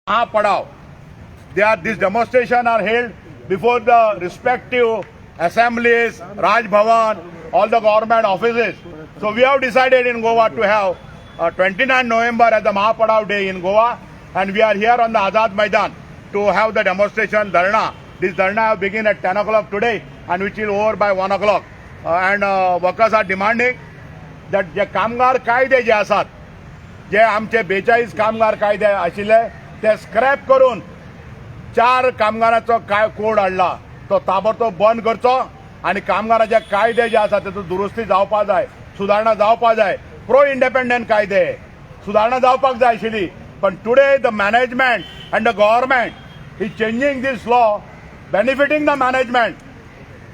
Padav. This demonstration are held before the respective assemblies, Raj Bhavan, all the government offices. So we have decided in Goa to have 29 November as the Mahapadav day in Goa, and we are here on the Azad Maidan to have the demonstration Dharna. This Dharna will begin at 10 o'clock today and which will over by 1 o'clock. And workers are demanding that जे कामगार कायदे जे आसात, जे आमचे 42 कामगार कायदे आशिल्ले ते स्क्रॅप करून 4 कामगारांचो काय कोड हाडला तो ताबडतोब बंद करचो आणि कामगारांचे कायदे जे आसात तेतूंत दुरुस्ती जावपाक जाय, सुदारणा जावपाक जाय. प्रो इंडिपेंडंट कायदे सुदारणा जावपाक जाय आशिल्ली, पण today the management and the government is changing this law benefiting the management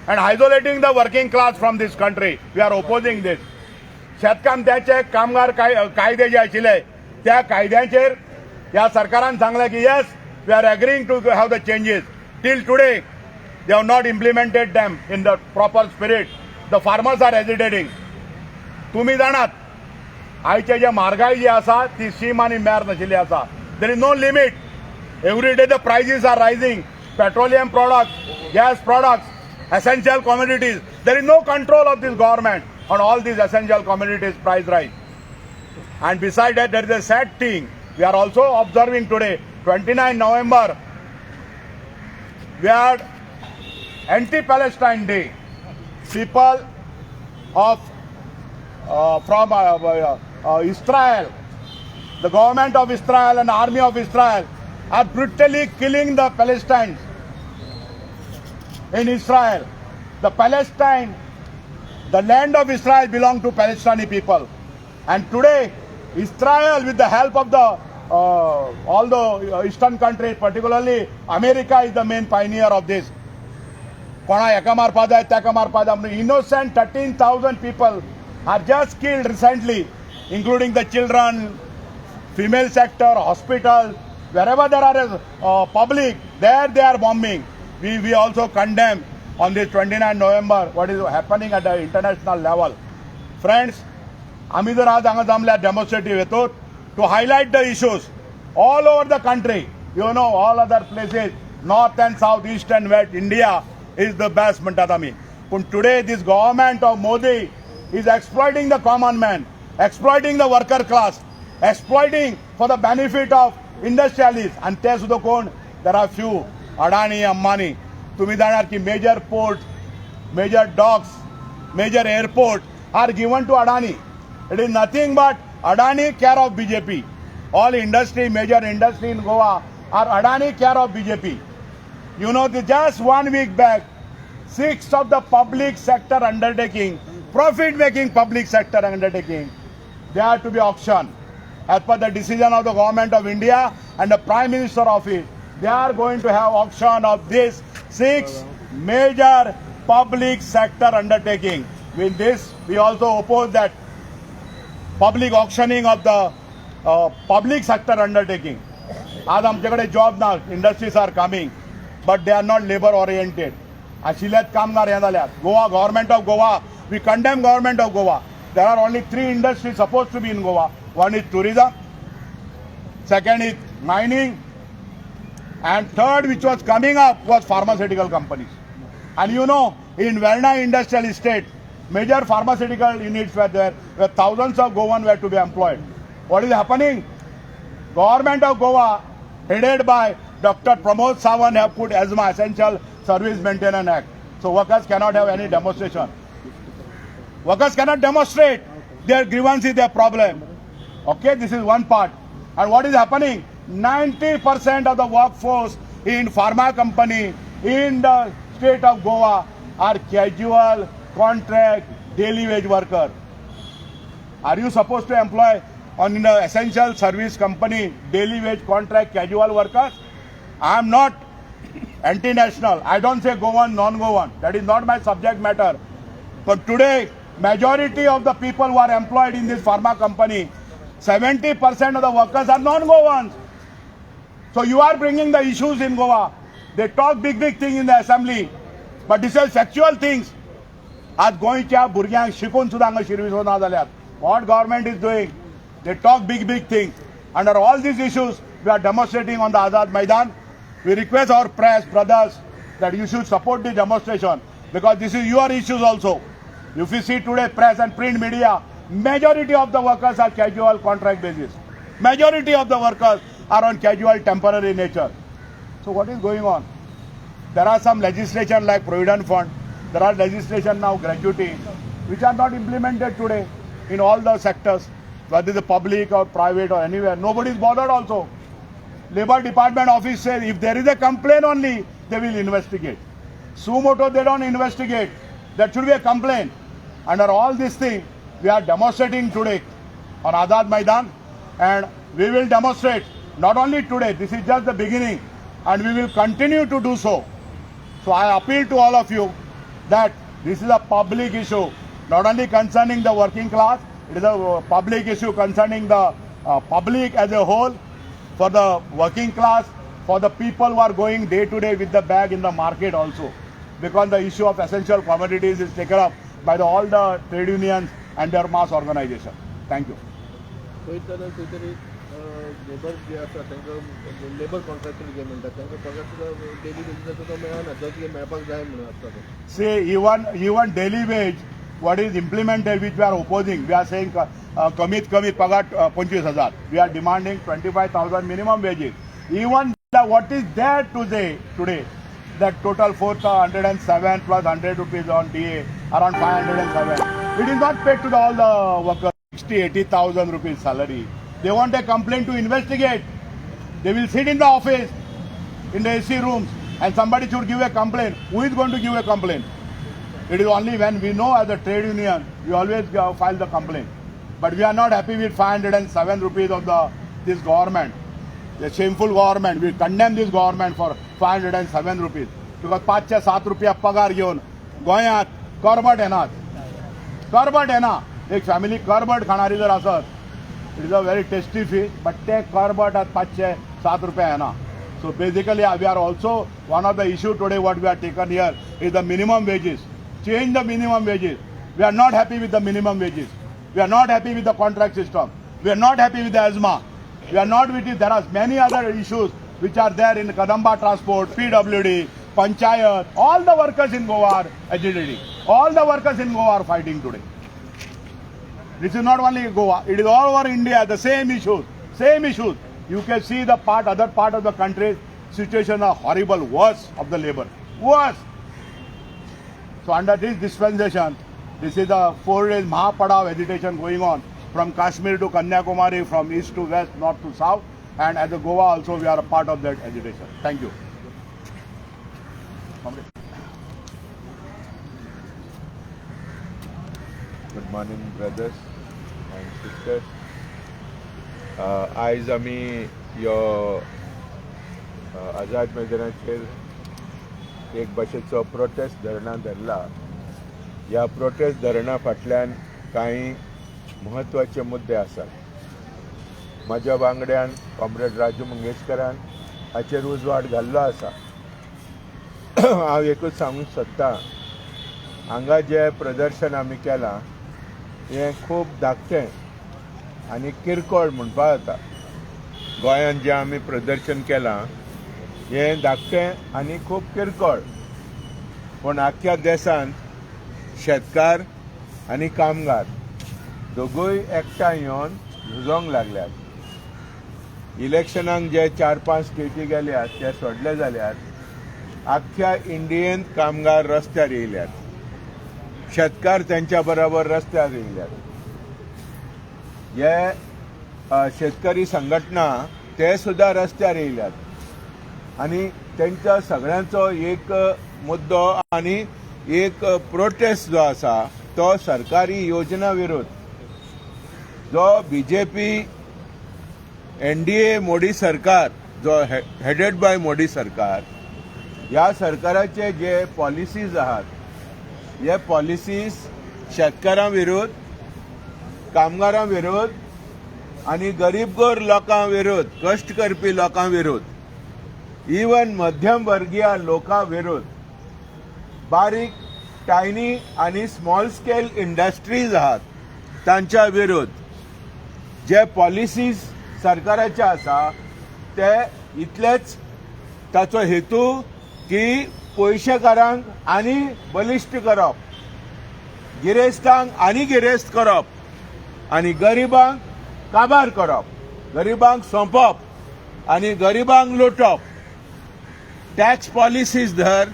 and isolating the working class from this country. We are opposing this. शेतकामत्याचे कामगार कायदे जे आशिल्ले त्या कायद्यांचेर ह्या सरकारान सांगले की yes we are agreeing to have the changes. Till today they have not implemented them in the proper spirit. The farmers are hesitating. तुम्ही जाणात आयचे जे म्हारगाय जी आसा ती सीम आनी मेर नाशिल्ली आसा. There is no limit. Every day the prices are rising. Petroleum products, gas products, essential commodities. There is no control of this government on all these essential commodities price rise. And besides that, there is a sad thing. We are also observing today, 29 November, we had anti-Palestine Day. People of from Israel, the government of Israel and the army of Israel are brutally killing the Palestinians in Israel. The Palestine, the land of Israel belongs to Palestinian people. And today, Israel, with the help of the all the Eastern countries, particularly America, is the main pioneer of this. Innocent 13,000 people are just killed recently, including the children, female sector, hospitals. Wherever there are public, there they are bombing. We also condemn on this 29 November what is happening at the international level. Friends, आम्ही जर आज हांगा जमल्या demonstrative येतो to highlight the issues all over the country. You know, all other places, north and south, east and west, India is the best म्हणतात आम्ही. पण today this government of Modi is exploiting the common man, exploiting the worker class, exploiting for the benefit of industrialists. And ते सुद्धा कोण? There are few. Adani, Ambani. तुम्ही जाणार की major ports, major docks, major airports are given to Adani. It is nothing but Adani care of BJP. All industry, major industry in Goa are Adani care of BJP. You know, just 1 week back, 6 of the public sector undertaking, profit-making public sector undertaking, they are to be auctioned. As per the decision of the government of India and the Prime Minister office, they are going to have auction of these 6 major public sector undertaking. With this, we also oppose that public auctioning of the public sector undertaking. आज आमच्याकडे job ना, industries are coming, but they are not labor oriented. आशिल्लेत कामगार हे जाल्यात. Goa, government of Goa, we condemn government of Goa. There are only 3 industries supposed to be in Goa. One is tourism, second is mining, and third, which was coming up, was pharmaceutical companies. And you know, in Verna industrial estate, major pharmaceutical units were there, where thousands of Goans were to be employed. What is happening? Government of Goa, headed by Dr. Pramod Sawant, have put ESMA, Essential Service Maintenance Act. So workers cannot have any demonstration. Workers cannot demonstrate their grievances, their problem. Okay, this is one part. And what is happening? 90% of the workforce in pharma company in the state of Goa are casual, contract, daily wage worker. Are you supposed to employ on the essential service company daily wage contract casual workers? I am not anti-national. I don't say Goan, non-Goan. That is not my subject matter. But today, majority of the people who are employed in this pharma company, 70% of the workers are non-Goans. So you are bringing the issues in Goa. They talk big things in the assembly, but this is factual things. आज गोंयच्या भुरग्यांक शिकून सुद्दां हांगा शिरविसो ना जाल्यात. What government is doing? They talk big things. Under all these issues, we are demonstrating on the Azad Maidan. We request our press brothers that you should support the demonstration because this is your issues also. If you see today press and print media, majority of the workers are casual contract basis. Majority of the workers are on casual temporary nature. So what is going on? There are some legislation like Provident Fund. There are legislation now gratuity which are not implemented today in all the sectors, whether the public or private or anywhere. Nobody is bothered also. Labor Department office says if there is a complaint only, they will investigate. Sumoto, they don't investigate. That should be a complaint. Under all these things, we are demonstrating today on Azad Maidan, and we will demonstrate not only today, this is just the beginning, and we will continue to do so. So I appeal to all of you that this is a public issue, not only concerning the working class, it is a public issue concerning the public as a whole, for the working class, for the people who are going day to day with the bag in the market also. Because the issue of essential commodities is taken up by all the trade unions and their mass organization. Thank you. Labour जे आसा तांकां labour contractor जे म्हणटात तांकां पगार सुद्दां daily बेजिसाचो तो मेळना जो की मेळपाक जाय म्हणून आसता तो. See, even daily wage, what is implemented, which we are opposing, we are saying कमीत कमी पगार 25,000. We are demanding 25,000 minimum wages. Even what is there today, that total 407 plus 100 rupees on DA, around 507. It is not paid to all the workers. 80,000 rupees salary. They want a complaint to investigate. They will sit in the office, in the AC rooms, and somebody should give a complaint. Who is going to give a complaint? It is only when we know as a trade union, we always file the complaint. But we are not happy with 507 rupees of this government. The shameful government. We condemn this government for 507 rupees. Because 5-7 रुपया पगार घेऊन गोंयांत करबट येनात. करबट येना. एक family करबट खाणारी जर आसत, it is a very tasty fish, but take carrot at 5-7 rupees. So basically, we are also, one of the issue today what we are taken here is the minimum wages. Change the minimum wages. We are not happy with the minimum wages. We are not happy with the contract system. We are not happy with the asthma. We are not with it. There are many other issues which are there in Kadamba Transport, PWD, Panchayat. All the workers in Goa are agitating. All the workers in Goa are fighting today. This is not only Goa, it is all over India, the same issues, same issues. You can see the other part of the country, situation are horrible, worse of the labor, worse. So under this dispensation, this is a 4 days Mahapadav agitation going on from Kashmir to Kanyakumari, from east to west, north to south, and as a Goa also we are a part of that agitation. Thank you. Good morning, brothers and sisters. आयज आमी यो आझाद मैदानाचेर एक भाशेचो prostate धरणा धरला. ह्या prostate धरणा फाटल्यान कांय म्हत्वाचे मुद्दे आसात. म्हज्या वांगड्यान कॉम्रेड राजू मंगेशकरान हाचेर उजवाड घाल्लो आसा. हांव एकूच सांगूंक सोदतां, हांगा जे प्रदर्शन आमी केलां हें खूब धाकटें आनी किरकोळ म्हणपा जाता. गोंयांत जें आमी प्रदर्शन केलां हें धाकटें आनी खूब किरकोळ, पूण आख्ख्या देशांत शेतकार आनी कामगार दोगूय एकठांय येवन झुजोंक लागल्यात. इलेक्शनाक जे 4-5 स्टेटी गेल्यात ते सोडले जाल्यार आख्ख्या इंडियेंत कामगार रस्त्यार येयल्यात. शेतकार त्यांच्या बरोबर रस्त्यार येयल्यात. हे शेतकरी संघटना ते सुद्धा रस्त्यार येयल्यात आनी त्यांच्या सगळ्यांचो एक मुद्दो आनी एक प्रोटेस्ट जो आसा तो सरकारी योजना विरोध. जो बीजेपी NDA मोदी सरकार, जो हेडेड बाय मोदी सरकार, ह्या सरकाराचे जे पॉलिसीज आहात हे पॉलिसीज शेतकारां विरोध, कामगारां विरोध आनी गरीबगोर लोकां विरोध, कश्ट करपी लोकां विरोध, इवन मध्यम वर्गीय लोकां विरोध, बारीक टायनी आनी स्मॉल स्केल इंडस्ट्रीज आहात तांच्या विरोध. जे पॉलिसीज सरकाराचे आसा ते इतलेच ताचो हेतू की पयशेकारांक आनी बलिश्ट करप, गिरेस्तांक आनी गिरेस्त करप आनी गरिबांक काबार करप, गरिबांक सोंपप आनी गरिबांक लुटप. टॅक्स पॉलिसीज धर,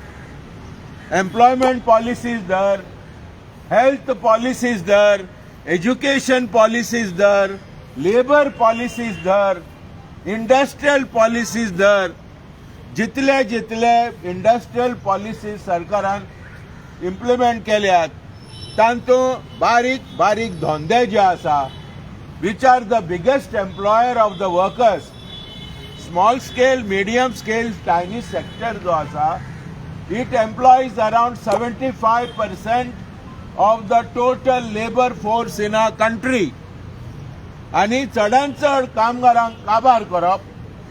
एम्प्लॉयमेंट पॉलिसीज धर, हेल्थ पॉलिसीज धर, एज्युकेशन पॉलिसीज धर, लेबर पॉलिसीज धर, इंडस्ट्रियल पॉलिसीज धर. जितले जितले इंडस्ट्रियल पॉलिसीज सरकारान इम्प्लिमेंट केल्यात तातूंत बारीक बारीक धंदे जे आसा, which are the biggest employer of the workers, small scale, medium scale, tiny sector जो आसा, it employs around 75% of the total labor force in our country. आणि चडांत चड कामगारांक काबार करप,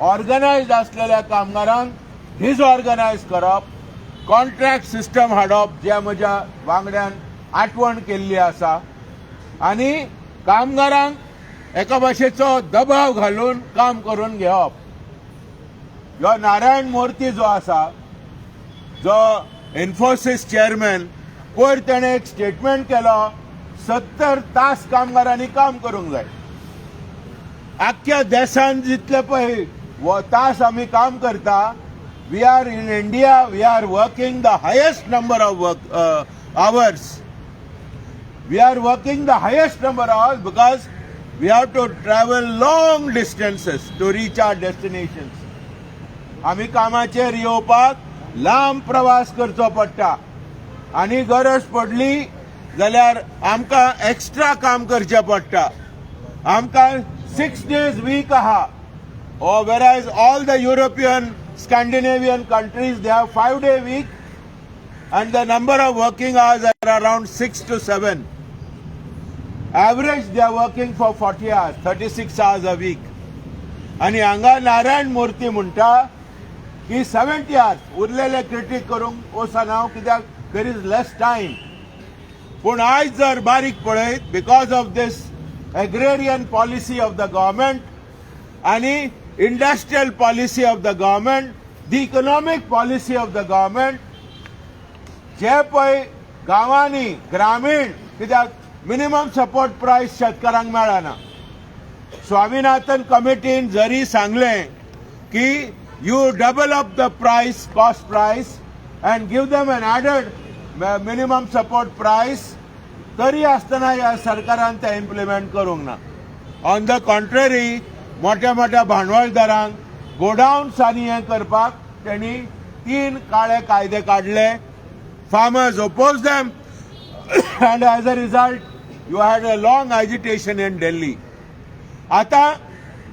ऑर्गनायज्ड असलेल्या कामगारांक डिसऑर्गनायज करप, कॉन्ट्रॅक्ट सिस्टम हाडप जे म्हज्या वांगड्यान आठवण केल्ली आसा, आनी कामगारांक एका भाशेचो दबाव घालून काम करून घेवप. ह्यो नारायण मूर्ती जो आसा, जो इन्फोसिस चेअरमॅन, पयर तेणें एक स्टेटमेंट केलो, 70 तास कामगारांनी काम करूंक जाय. आख्ख्या देशान जितले पळय तास आमी काम करता, we are in India, we are working the highest number of hours. We are working the highest number of hours because we have to travel long distances to reach our destinations. आमी कामाचेर येवपाक लांब प्रवास करचो पडटा आनी गरज पडली जाल्यार आमकां एक्स्ट्रा काम करचें पडटा. आमकां 6 days week आहा, or whereas all the European, Scandinavian countries, they have 5-day week and the number of working hours are around 6 to 7. Average they are working for 40 hours, 36 hours a week. आणि हांगा नारायण मूर्ती म्हणटा की 70 hours उरलेले critic करूंक वचना कित्याक there is less time. पूण आयज जर बारीक पळयत, because of this agrarian policy of the government आणि industrial policy of the government, the economic policy of the government, जे पळय गांवांनी ग्रामीण कित्याक मिनिमम सपोर्ट प्राइस शेतकारांक मेळना. स्वामीनाथन कमिटीन जरी सांगलें की U double up the price, cost price and give them an added minimum support price, तरी आसतना ह्या सरकारान ते इम्प्लिमेंट करूंक ना. ऑन द कॉन्ट्ररी, मोठ्या मोठ्या भांडवलदारांक गोडाउन्स आनी हें करपाक तेणी 3 काळे कायदे काडले. Farmers oppose them and as a result you had a long agitation in Delhi. Ata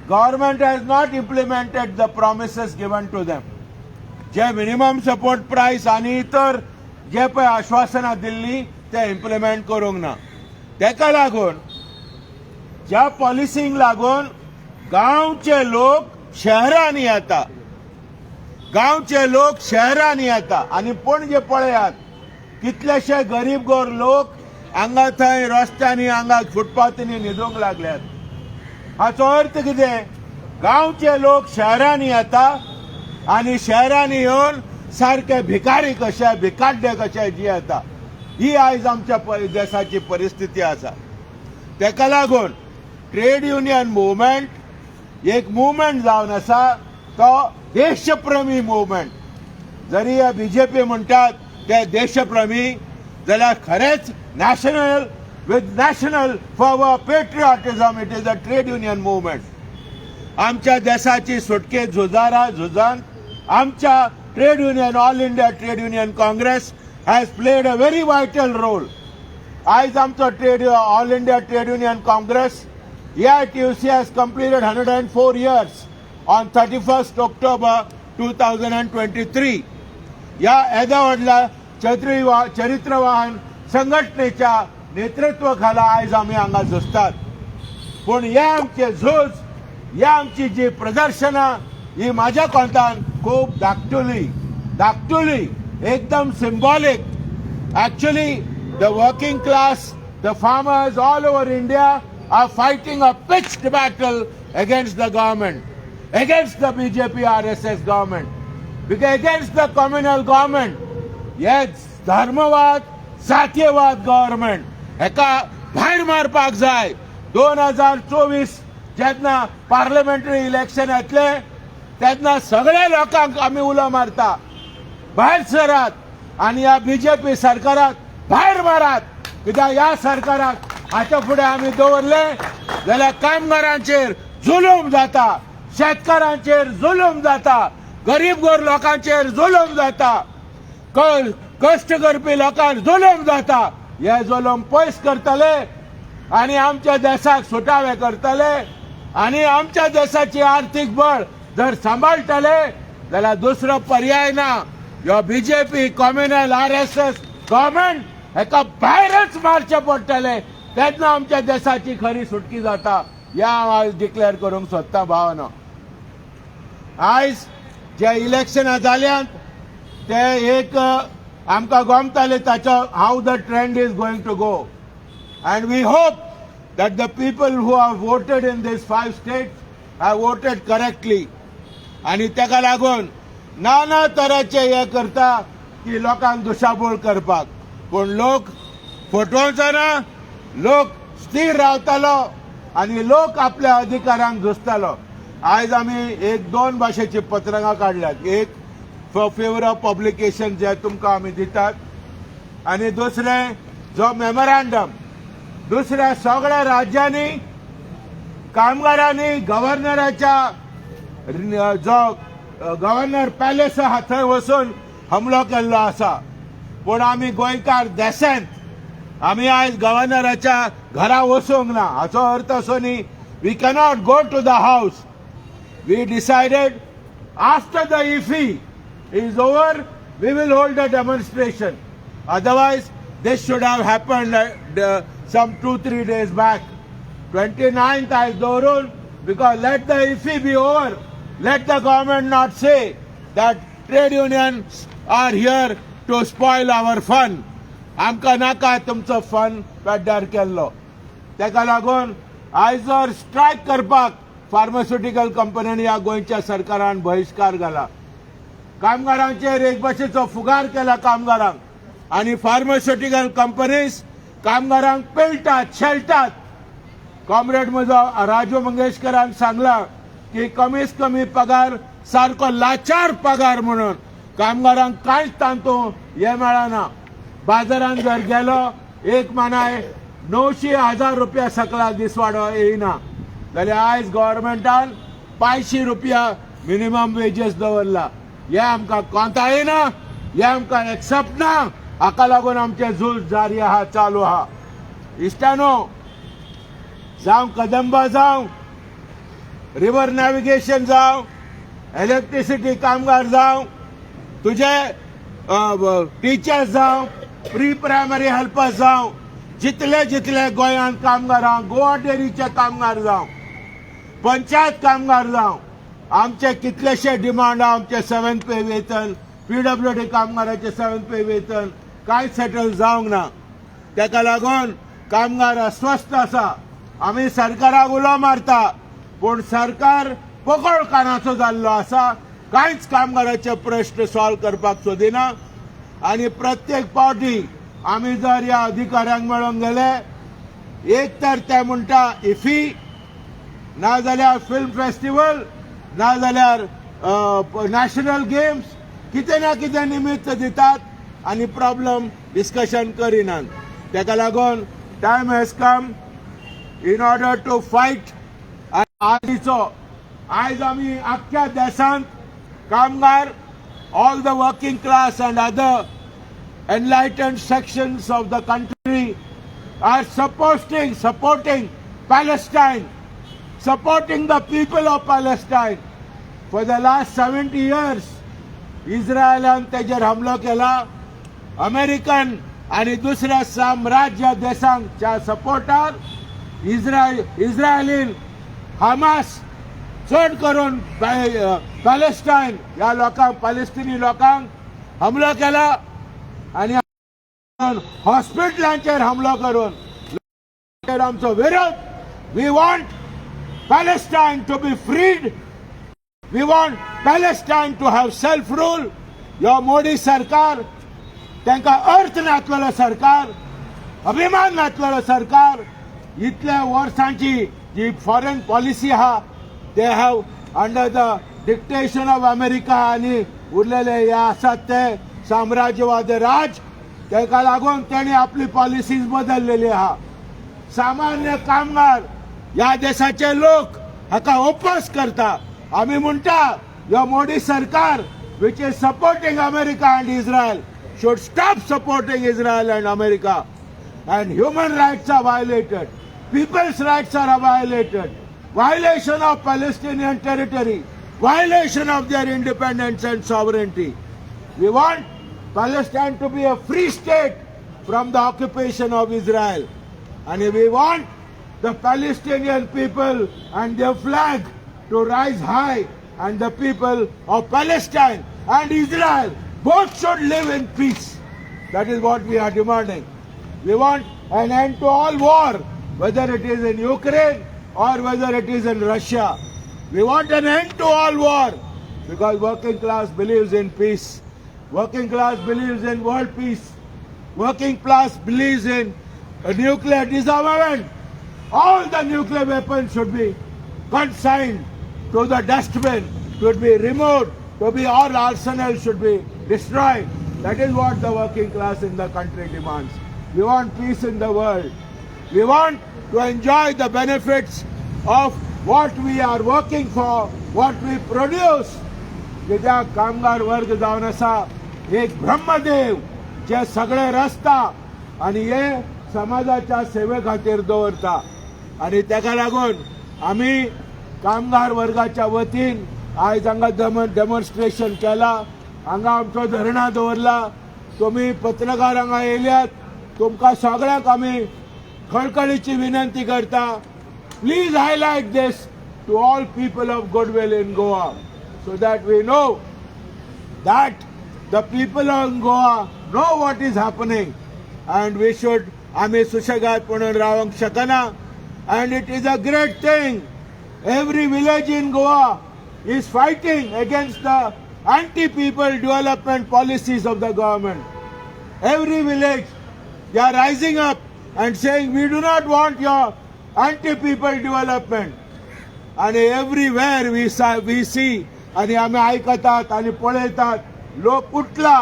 government has not implemented the promises given to them. जे मिनिमम सपोर्ट प्राइस आनी इतर जे पळय आश्वासनां दिल्ली ते इम्प्लिमेंट करूंक ना. तेका लागून ज्या पॉलिसींक लागून गांवचे लोक शहरांनी येता, गांवचे लोक शहरांनी येता आनी पणजे पळयात कितलेशे गरीब गोर लोक हांगा थंय रस्त्यांनी हांगा फुटपाथांनी न्हिदूंक लागल्यात. हाचो अर्थ कितें? गांवचे लोक शहरांनी येता आनी शहरांनी येवन सारके भिकारी कशे, भिकाड्डे कशे जियेता. ही आयज आमच्या देशाची परिस्थिती आसा. तेका लागून ट्रेड युनियन मुवमेंट एक मुवमेंट जावन आसा, तो देशप्रेमी मुवमेंट. जरी हे बीजेपी म्हणटात ते देशप्रेमी, जाल्यार खरेंच national with national for patriotism it is a trade union movement. आमच्या देशाची सुटके झुजान आमच्या trade union, all India trade union congress has played a very vital role. आयज आमचो all India trade union congress AITUC has completed 104 years on 31st October 2023. या येद्या व्हडल्या चरित्रवाहन संघटनेच्या नेतृत्वाखाला आयज आमी हांगा झुजतात. पूण हे आमचे झूज, हे आमची जी प्रदर्शनां, ही म्हाज्या कोंतान खूब धाकटुली, एकदम symbolic. Actually, the working class, the farmers all over India are fighting a pitched battle against the government. against the BJP RSS government, because against the communal government. Yes, धर्मवाद जातीयवाद गव्हर्नमेंट हेका भायर मारपाक जाय. 2024 जेन्ना पार्लमेंटरी इलेक्शन येतले तेन्ना सगळे लोकांक आमी उलो मारता, भायर सरात आनी ह्या बीजेपी सरकाराक भायर मारात. कित्याक ह्या सरकाराक हाच्या फुडें आमी दवरले जाल्यार कामगारांचेर जुलूम जाता, शेतकारांचेर जुलूम जाता, गरीब गोर लोकांचेर जुलूम जाता, कष्ट करपी लोकांक जुलूम जाता. हे जुलूम पयस करतले आनी आमच्या देशाक सुटावे करतले आनी आमच्या देशाची आर्थीक बळ जर सांबाळटले जाल्यार दुसरो पर्याय ना. ह्यो बीजेपी कम्युनल RSS गव्हर्नमेंट हेका भायरच मारचे पडटले, तेन्ना आमच्या देशाची खरी सुटकी जाता. या हांव डिक्लेअर करूंक सोदता भावनो. आयज जे इलेक्शनां जाल्यांत ते एक आमकां गोमताले ताचो हाव the trend is going to go, and we hope that the people who have voted in these 5 states have voted correctly. आणि तेका लागून नाना तराचे हे करता की लोकांक दुशाबूळ करपाक, पूण लोक फटोवचो ना. लोक स्थिर रावतलो आनी लोक आपल्या अधिकारांक झुजतलो. आयज आमी 1-2 भाशेची पत्रकां काडल्यात. एक फेवर ऑफ पब्लिकेशन जे तुमकां आमी दितात आनी दुसरें जो मेमोरंडम दुसऱ्या सगळ्या राज्यांनी कामगारांनी गव्हर्नराच्या जो गव्हर्नर पॅलेस आहा थंय वचून हमलो केल्लो आसा. पूण आमी गोंयकार देसांत आमी आयज गव्हर्नराच्या घरा वचूंक ना. हाचो अर्थ असो न्ही we cannot go to the house. We decided after the IFFI is over we will hold a demonstration. Otherwise this should have happened some 2-3 days back. 29th I dorun, because let the iffy be over. Let the government not say that trade unions are here to spoil our fun. आमकां नाका तुमचो fun पेड्ड्यार केल्लो. तेका लागून आयज जर strike करपाक pharmaceutical कंपन्यांनी ह्या गोंयच्या सरकारान बहिष्कार घाला. कामगारांचेर एक भाशेचो फुगार केला कामगारांक आनी फार्मास्युटिकल कंपनीज कामगारांक पिळटात शेळटात. कॉम्रेड म्हजो राजू मंगेशकरान सांगला की कमीत कमी पगार सारको लाचार पगार म्हणून कामगारांक कांयच तांतू हे मेळना. बाजारांत जर गेलो एक मानाय 900,000 रुपया सकला दिसवाडो येयना जाल्यार आयज गव्हर्नमेंटान 500 रुपया मिनिमम वेजेस दवरला. हे आमकां कोंता येना, हे आमकां एक्सेप्ट ना. हाका लागून आमचे झूज जारी आहा, चालू आहा. इश्टानो, जावं कदंबा जावं रिवर नॅव्हिगेशन जावं इलेक्ट्रिसिटी कामगार जावं तुझे टिचर्स जावं प्री प्रायमरी हेल्पर्स जावं जितले जितले गोंयांत कामगार आहा, गोवा डेरीचे कामगार जावं पंचायत कामगार जावं आमचे कितलेशे डिमांड आमचे 7th पे वेतन PWD कामगाराचे 7th पे वेतन कांय सेटल जावंक ना. तेका लागून कामगार अस्वस्थ आसा. आमी सरकाराक उलो मारता पूण सरकार पोकळ कानाचो जाल्लो आसा. कांयच कामगाराचे प्रश्न सॉल्व करपाक सोदिना. आनी प्रत्येक पावटी आमी जर ह्या अधिकाऱ्यांक मेळोंक गेले एक तर ते म्हणटा इफी ना जाल्यार फिल्म फेस्टिवल ना जाल्यार नॅशनल गेम्स कितें ना कितें निमित्त दितात आनी प्रॉब्लम डिस्कशन करिनात. तेका लागून time has come in order to fight. आयज आमी आख्ख्या देशांत कामगार all the working class and other enlightened sections of the country are supporting Palestine, supporting the people of Palestine. For the last 70 years, इस्रायलान तेजेर हमलो केला. अमेरिकन आणि दुसऱ्या साम्राज्य देशांच्या सपोर्टार इस्रायलीन हमास चड करून पॅलेस्टाईन ह्या लोकांक पॅलेस्टिनी लोकांक हमलो केला आणि हॉस्पिटलांचेर हमलो करून आमचो विरोध. We want Palestine to be freed we want Palestine to have self rule. ह्यो मोदी सरकार तांकां अर्थ नातलेलो सरकार, अभिमान नातलेलो सरकार. इतल्या वर्सांची जी फॉरेन पॉलिसी आहा ते have under the dictation of America आनी उरलेले हे आसात ते साम्राज्यवादी राज, ताका लागून तेणी आपली पॉलिसीज बदललेली आहा. सामान्य कामगार ह्या देशाचे लोक हाका ओपोज करता. आमी म्हणटा ह्यो मोदी सरकार which is supporting America and Israel should stop supporting Israel and America. And human rights are violated. People's rights are violated. Violation of Palestinian territory. Violation of their independence and sovereignty. We want Palestine to be a free state from the occupation of Israel. And we want the Palestinian people and their flag to rise high, and the people of Palestine and Israel both should live in peace. That is what we are demanding. We want an end to all war, whether it is in Ukraine or whether it is in Russia. We want an end to all war because working class believes in peace. Working class believes in world peace. Working class believes in a nuclear disarmament. All the nuclear weapons should be consigned to the dustbin, should be removed, to be all arsenal should be destroyed. That is what the working class in the country demands. We want peace in the world. We want to enjoy the benefits of what we are working for, what we produce. कित्या कामगार वर्ग जावन आसा एक ब्रह्मदेव जे सगळे रचता आनी हे समाजाच्या सेवे खातीर दवरता. आनी ताका लागून आमी कामगार वर्गाच्या वतीन आयज हांगा डेमॉन्स्ट्रेशन केला. हांगा आमचो धरणा दवरला. तुमी पत्रकार हांगा येयल्यात, तुमकां सगळ्यांक आमी कळकळीची विनंती करता. Please highlight this to all people of goodwill in Goa so that we know that the people of Goa know what is happening and we should आमी सुशेगाद म्हणून रावंक शकना. And it is a great thing. Every village in Goa is fighting against the anti-people development policies of the government. Every village, they are rising up and saying, we do not want your anti-people development. And everywhere we see, आणि आम्ही ऐकतात आणि पळयतात, लोक उठला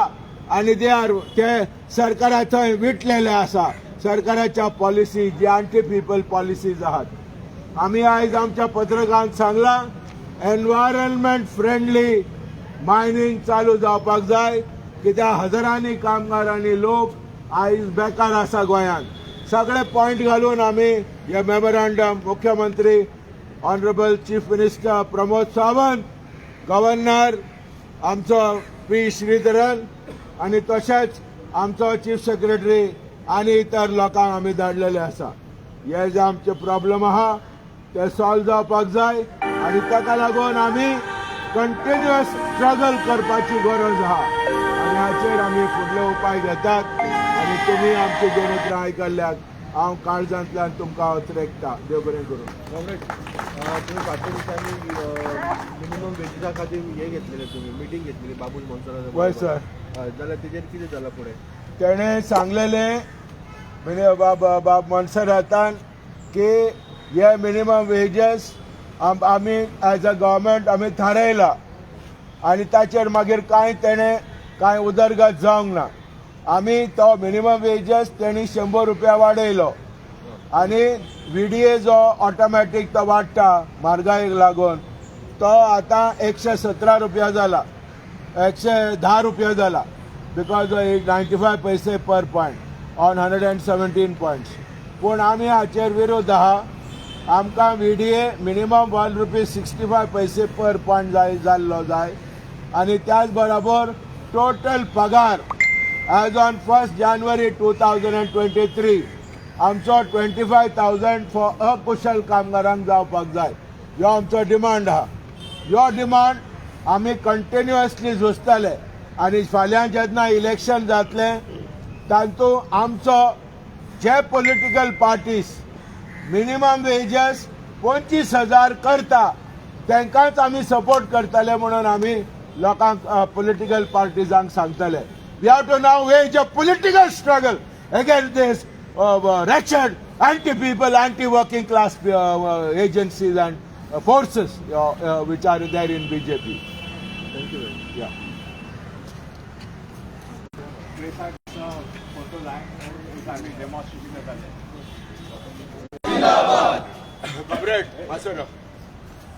आणि ते सरकारा थंय विटलेले आसा. सरकाराच्या पॉलिसी जी अँटी पीपल पॉलिसीज आहात. आम्ही आयज आमच्या पत्रकारांक सांगला एनवायरनमेंट फ्रेंडली मायनिंग चालू जावपाक जाय. कित्याक हजारांनी कामगार आनी लोक आयज बेकार आसा गोंयांत. सगळे पॉइंट घालून आमी हे मेमोरंडम मुख्यमंत्री honourable chief minister Pramod Sawant, governor आमचो पी श्रीधरन आणि तशेंच आमचो चीफ सेक्रेटरी आणि इतर लोकांक आमी धाडलेले आसा. हे जे आमचे प्रॉब्लेम आहा ते सॉल्व जावपाक जाय आणि ताका लागून आमी कंटिन्युअस स्ट्रगल करपाची गरज आहा आणि हाचेर आमी फुडले उपाय घेतात. आणि तुमी आमचे दोन उतरां आयकल्ल्यात. हांव काळजांतल्यान तुमकां अत्रेकता. देव बरें करूं. कॉंग्रेस तुम्ही 5 दिवसांनी मिनिमम वेजीचा खातीर हे घेतलेले, तुम्ही मिटींग घेतलेली बाबूल मनसुरा. वय सर. जाल्यार तेजेर कितें जालां फुडें? तेणें सांगलेलें बाब मनसरातान की हे मिनिमम वेजेस आमी एज अ गव्हर्मेंट आमी थारायला आनी ताचेर मागीर तेणें कांय उदरगत जावंक ना. आमी तो मिनिमम वेजेस तेणी 100 रुपया वाडयलो आनी VDA जो ऑटोमॅटीक तो वाडटा म्हारगायेक लागून तो आतां 117 रुपया जाला, 110 रुपया जाला. बिकॉज 95 पैसे पर पॉयंट ऑन 117 पॉयंट्स. पूण आमी हाचेर विरोध आहा. आमकां VDA मिनिमम ₹1.65 पर पॉयंट जाल्लो जाय आनी त्याच बरोबर टोटल पगार एज ऑन 1 जानेवारी 2023 आमचो 25,000 फॉर अकुशल कामगारांक जावपाक जाय. ह्यो आमचो डिमांड आहा. ह्यो डिमांड आमी कंटिन्युअसली झुजतले आनी फाल्यां जेन्ना इलेक्शन जातलें तातूंत आमचो जे पॉलिटिकल पार्टीज मिनिमम वेजेस 25,000 करता तांकांच आमी सपोर्ट करतले म्हणून आमी लोकांक पॉलिटिकल पार्टीजांक सांगतले. We have to now wage a political struggle against this wretched anti-people, anti-working class agencies and forces which are there in BJP. Thank you very much. Yeah.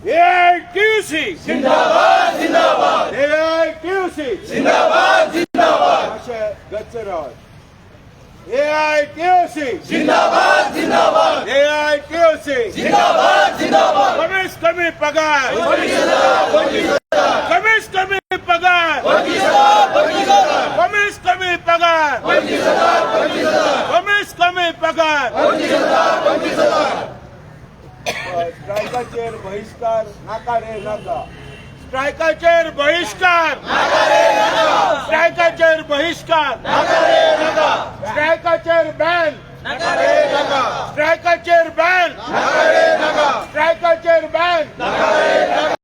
AITUC जिंदाबाद जिंदाबाद AITUC जिंदाबाद जिंदाबाद अशें गच्च रावत. AITUC जिंदाबाद जिंदाबाद AITUC जिंदाबाद जिंदाबाद कमीच कमी पगार कमीच कमी पगार कमीच कमी पगार कमीच कमी पगार स्ट्रायकाचेर बहिष्कार नाका रे नाका. स्ट्रायकाचेर बहिष्कार स्ट्रायकाचेर बहिष्कार स्ट्रायकाचेर बॅन स्ट्रायकाचेर बॅन